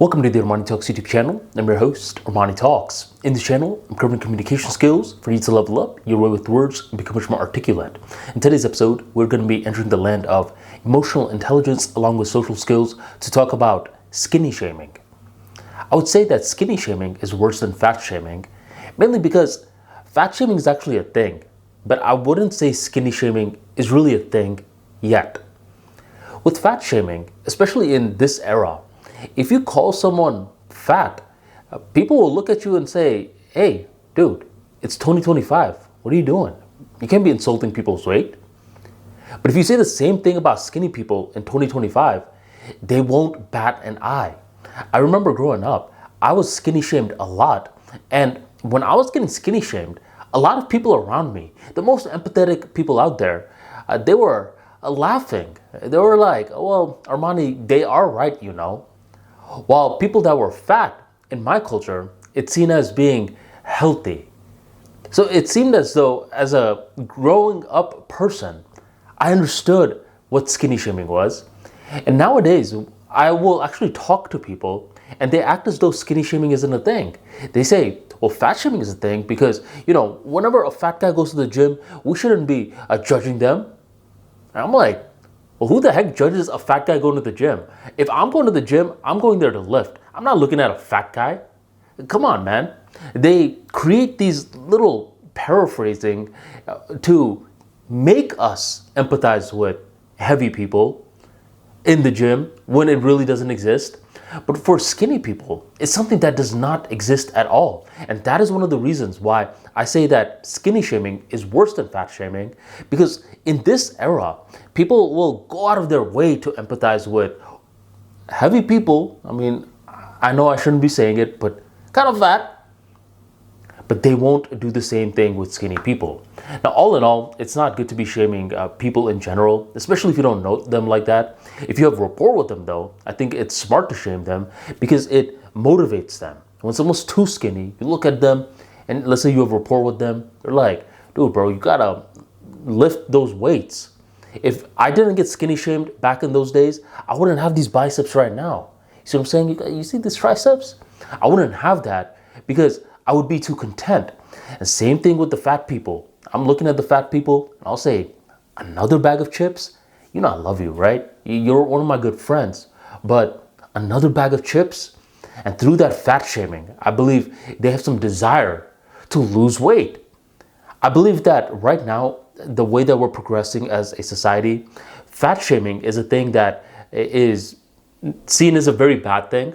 Welcome to the ArmaniTalks YouTube channel. I'm your host, ArmaniTalks. In this channel, I'm covering communication skills for you to level up your way with words and become much more articulate. In today's episode, we're going to be entering the land of emotional intelligence along with social skills to talk about skinny shaming. I would say that skinny shaming is worse than fat shaming, mainly because fat shaming is actually a thing, but I wouldn't say skinny shaming is really a thing yet. With fat shaming, especially in this era, if you call someone fat, people will look at you and say, hey, dude, it's 2025. What are you doing? You can't be insulting people's weight. But if you say the same thing about skinny people in 2025, they won't bat an eye. I remember growing up, I was skinny shamed a lot. And when I was getting skinny shamed, a lot of people around me, the most empathetic people out there, they were laughing. They were like, well, Armani, they are right, you know. While people that were fat, in my culture, it's seen as being healthy. So it seemed as though, as a growing up person, I understood what skinny shaming was. And nowadays, I will actually talk to people and they act as though skinny shaming isn't a thing. They say, well, fat shaming is a thing because, whenever a fat guy goes to the gym, we shouldn't be judging them. And I'm like, well, who the heck judges a fat guy going to the gym? If I'm going to the gym, I'm going there to lift. I'm not looking at a fat guy. Come on, man. They create these little paraphrasing to make us empathize with heavy people in the gym when it really doesn't exist. But for skinny people, it's something that does not exist at all. And that is one of the reasons why I say that skinny shaming is worse than fat shaming, because in this era, people will go out of their way to empathize with heavy people. I mean, I know I shouldn't be saying it, but kind of fat. But they won't do the same thing with skinny people. Now, all in all, it's not good to be shaming people in general, especially if you don't know them like that. If you have rapport with them, though, I think it's smart to shame them because it motivates them. When someone's too skinny, you look at them and let's say you have rapport with them, they're like, dude, bro, you gotta lift those weights. If I didn't get skinny shamed back in those days, I wouldn't have these biceps right now. You see what I'm saying? You see these triceps? I wouldn't have that because I would be too content. And same thing with the fat people. I'm looking at the fat people and I'll say, another bag of chips? You know I love you, right? You're one of my good friends. But another bag of chips? And through that fat shaming, I believe they have some desire to lose weight. I believe that right now, the way that we're progressing as a society, fat shaming is a thing that is seen as a very bad thing.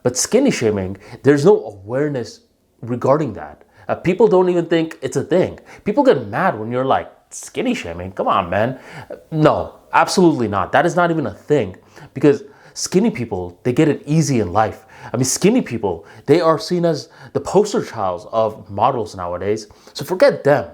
But skinny shaming, there's no awareness regarding that. People don't even think it's a thing. People get mad when you're like, skinny shaming? Come on, man. No, absolutely not. That is not even a thing because skinny people, they get it easy in life. I mean, skinny people, they are seen as the poster childs of models nowadays. So forget them.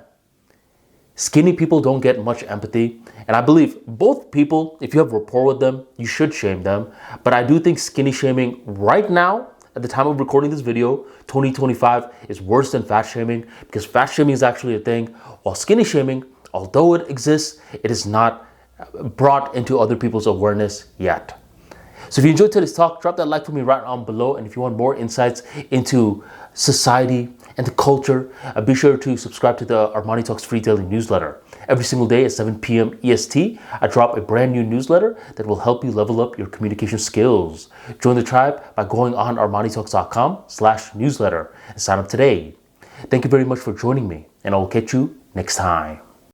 Skinny people don't get much empathy. And I believe both people, if you have rapport with them, you should shame them. But I do think skinny shaming right now, at the time of recording this video, 2025 is worse than fat shaming because fat shaming is actually a thing, while skinny shaming, although it exists, it is not brought into other people's awareness yet. So if you enjoyed today's talk, drop that like for me right on below. And if you want more insights into society and the culture, be sure to subscribe to the ArmaniTalks free daily newsletter. Every single day at 7 p.m. EST, I drop a brand new newsletter that will help you level up your communication skills. Join the tribe by going on ArmaniTalks.com/newsletter and sign up today. Thank you very much for joining me, and I will catch you next time.